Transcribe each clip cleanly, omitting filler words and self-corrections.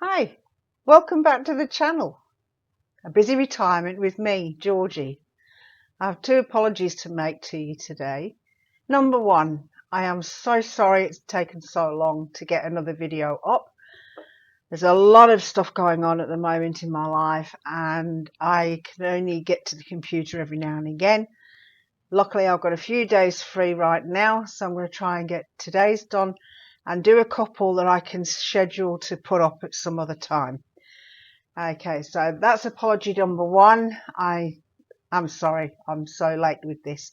Hi, welcome back to the channel. A busy retirement with me, Georgie. I have two apologies to make to you today. Number one, I am so sorry it's taken so long to get another video up. There's a lot of stuff going on at the moment in my life and I can only get to the computer every now and again. Luckily, I've got a few days free right now, so I'm going to try and get today's done and do a couple that I can schedule to put up at some other time. Okay, so that's apology number one. I'm sorry, I'm so late with this.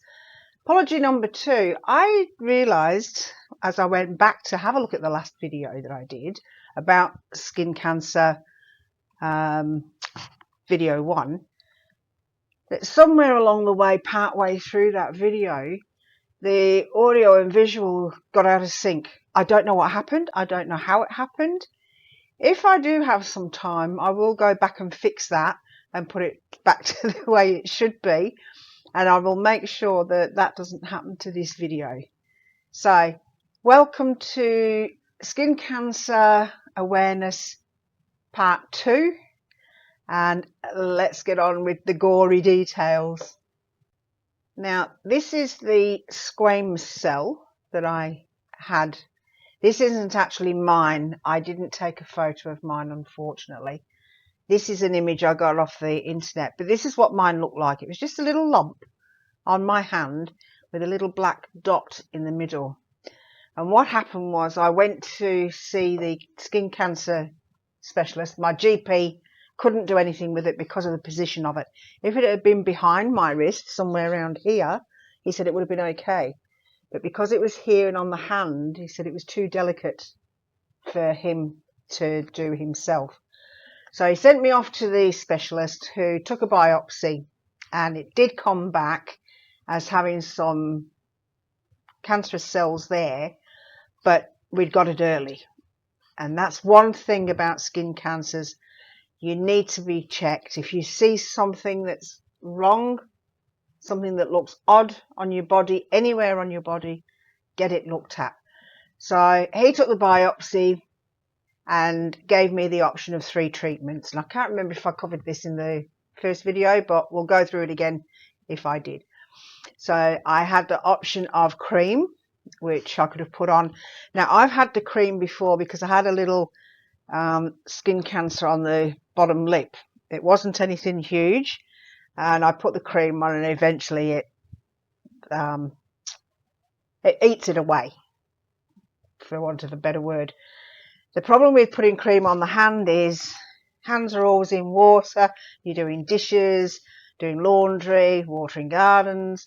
Apology number two, I realised as I went back to have a look at the last video that I did about skin cancer, video one, that somewhere along the way, part way through that video, the audio and visual got out of sync. I don't know what happened. I don't know how it happened. If I do have some time, I will go back and fix that and put it back to the way it should be. And I will make sure that that doesn't happen to this video. So, welcome to Skin Cancer Awareness Part 2. And let's get on with the gory details. Now, this is the squamous cell that I had. This isn't actually mine. I didn't take a photo of mine, unfortunately. This is an image I got off the internet, but this is what mine looked like. It was just a little lump on my hand with a little black dot in the middle. And what happened was I went to see the skin cancer specialist. My GP couldn't do anything with it because of the position of it. If it had been behind my wrist, somewhere around here, he said it would have been okay. But because it was here and on the hand, he said it was too delicate for him to do himself. So he sent me off to the specialist who took a biopsy, and it did come back as having some cancerous cells there, but we'd got it early. And that's one thing about skin cancers. You need to be checked. If you see something that's wrong, something that looks odd on your body, anywhere on your body, get it looked at. So he took the biopsy and gave me the option of 3 treatments. And I can't remember if I covered this in the first video, but we'll go through it again if I did. So I had the option of cream, which I could have put on. Now, I've had the cream before because I had a little skin cancer on the bottom lip. It wasn't anything huge, and I put the cream on, and eventually it eats it away, for want of a better word. The problem with putting cream on the hand is hands are always in water. You're doing dishes, doing laundry, watering gardens,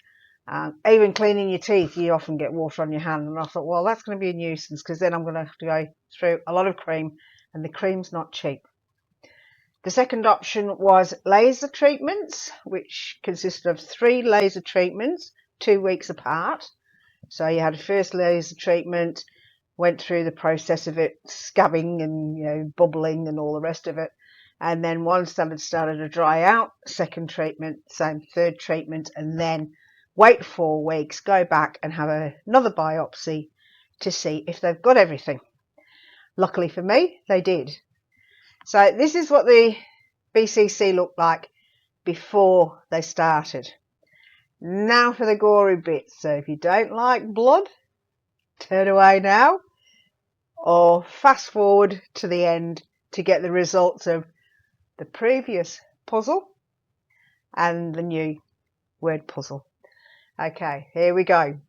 even cleaning your teeth. You often get water on your hand, and I thought, well, that's going to be a nuisance because then I'm going to have to go through a lot of cream, and the cream's not cheap. The second option was laser treatments, which consisted of 3 laser treatments, 2 weeks apart. So you had a first laser treatment, went through the process of it scabbing and bubbling and all the rest of it. And then once that had started to dry out, second treatment, same, third treatment, and then wait 4 weeks, go back and have another biopsy to see if they've got everything. Luckily for me, they did. So this is what the BCC looked like before they started. Now for the gory bits. So if you don't like blood, turn away now or fast forward to the end to get the results of the previous puzzle and the new word puzzle. Okay, here we go.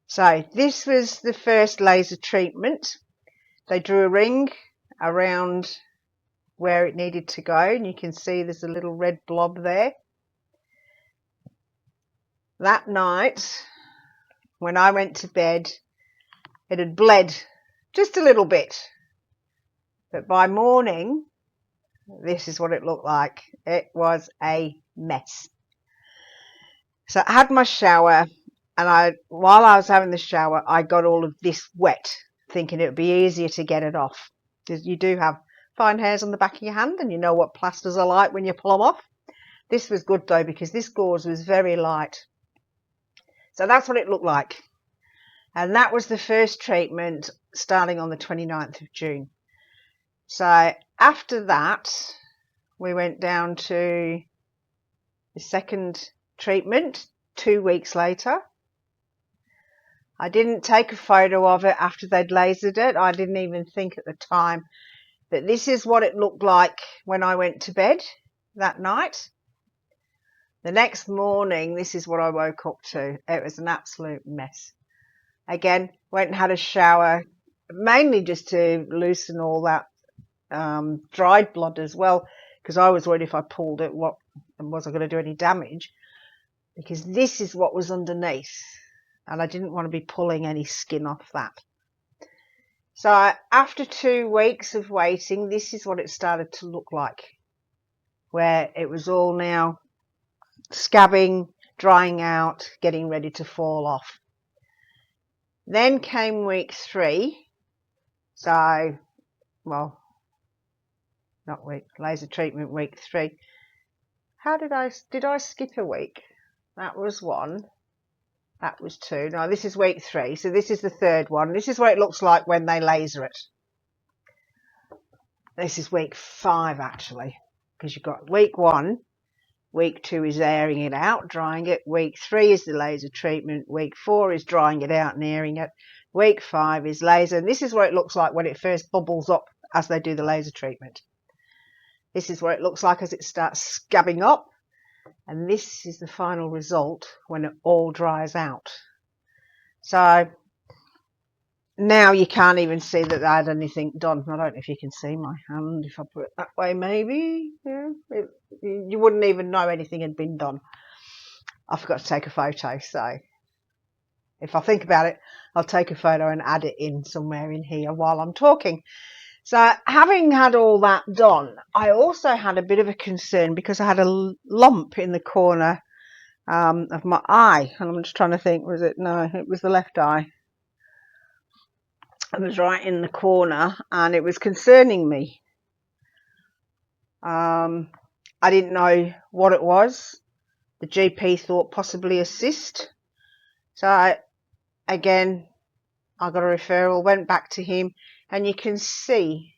So this was the first laser treatment. They drew a ring around where it needed to go, and you can see there's a little red blob there. That night, when I went to bed, it had bled just a little bit. But by morning, this is what it looked like. It was a mess. So I had my shower, and while I was having the shower, I got all of this wet, thinking it would be easier to get it off. Because you do have fine hairs on the back of your hand, and you know what plasters are like when you pull them off. This was good though, because this gauze was very light. So that's what it looked like. And that was the first treatment starting on the 29th of June. So after that, we went down to the second treatment 2 weeks later. I didn't take a photo of it after they'd lasered it. I didn't even think at the time that this is what it looked like when I went to bed that night. The next morning, this is what I woke up to. It was an absolute mess. Again, went and had a shower, mainly just to loosen all that dried blood as well, because I was worried if I pulled it, what was I going to do any damage? Because this is what was underneath, and I didn't want to be pulling any skin off that. So after 2 weeks of waiting, this is what it started to look like, where it was all now scabbing, drying out, getting ready to fall off. Then came week 3. So, well, not week, laser treatment week 3. Did I skip a week? That was 1. That was 2. No, this is week 3. So this is the third one. This is what it looks like when they laser it. This is week 5 actually, because you've got week 1. Week 2 is airing it out, drying it. Week 3 is the laser treatment. Week 4 is drying it out and airing it. Week 5 is laser. And this is what it looks like when it first bubbles up as they do the laser treatment. This is what it looks like as it starts scabbing up. And this is the final result when it all dries out. So now you can't even see that I had anything done. I don't know if you can see my hand. If I put it that way, maybe. Yeah, you wouldn't even know anything had been done. I forgot to take a photo, so if I think about it, I'll take a photo and add it in somewhere in here while I'm talking. So having had all that done, I also had a bit of a concern because I had a lump in the corner of my eye. And I'm just trying to think, was it? No, it was the left eye. It was right in the corner and it was concerning me. I didn't know what it was. The GP thought possibly a cyst. So again, I got a referral, went back to him, and you can see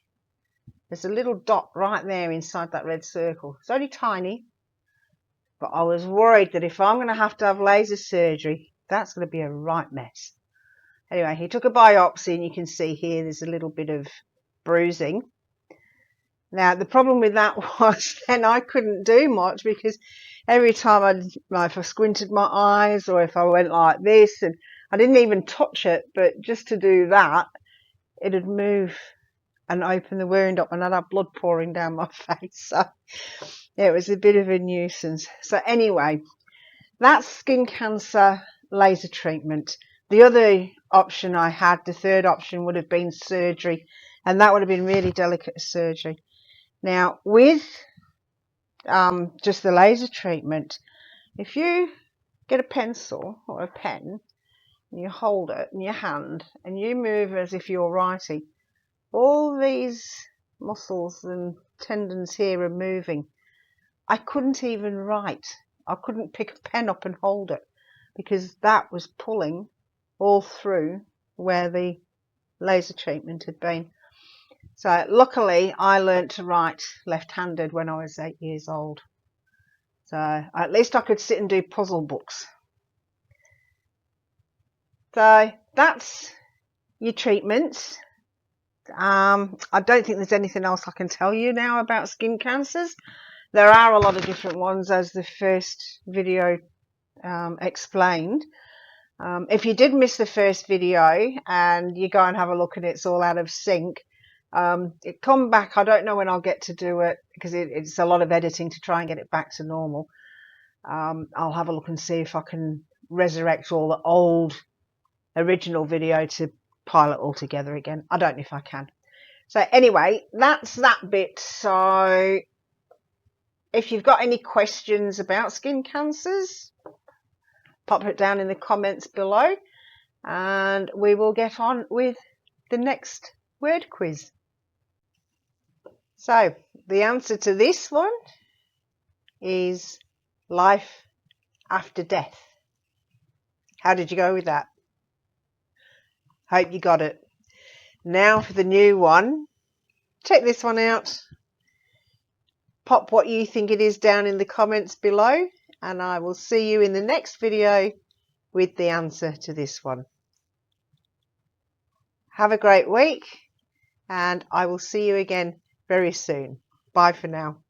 there's a little dot right there inside that red circle. It's only tiny, but I was worried that if I'm going to have laser surgery, that's going to be a right mess. Anyway, he took a biopsy and you can see here there's a little bit of bruising. Now, the problem with that was then I couldn't do much because every time if I squinted my eyes or if I went like this, and I didn't even touch it, but just to do that, it'd move and open the wound up and I'd have blood pouring down my face. So yeah, it was a bit of a nuisance. So anyway, that's skin cancer laser treatment. The other option I had, the third option, would have been surgery, and that would have been really delicate surgery. Now, with just the laser treatment, if you get a pencil or a pen and you hold it in your hand and you move as if you're writing, all these muscles and tendons here are moving. I couldn't even write. I couldn't pick a pen up and hold it because that was pulling all through where the laser treatment had been. So luckily I learned to write left-handed when I was 8 years old. So at least I could sit and do puzzle books. So that's your treatments. I don't think there's anything else I can tell you now about skin cancers. There are a lot of different ones, as the first video explained. If you did miss the first video and you go and have a look and it's all out of sync, come back. I don't know when I'll get to do it because it's a lot of editing to try and get it back to normal. I'll have a look and see if I can resurrect all the old original video to pile it all together again. I don't know if I can. So anyway, that's that bit. So if you've got any questions about skin cancers, pop it down in the comments below and we will get on with the next word quiz. So the answer to this one is life after death. How did you go with that? Hope you got it. Now for the new one. Check this one out. Pop what you think it is down in the comments below, and I will see you in the next video with the answer to this one. Have a great week, and I will see you again very soon. Bye for now.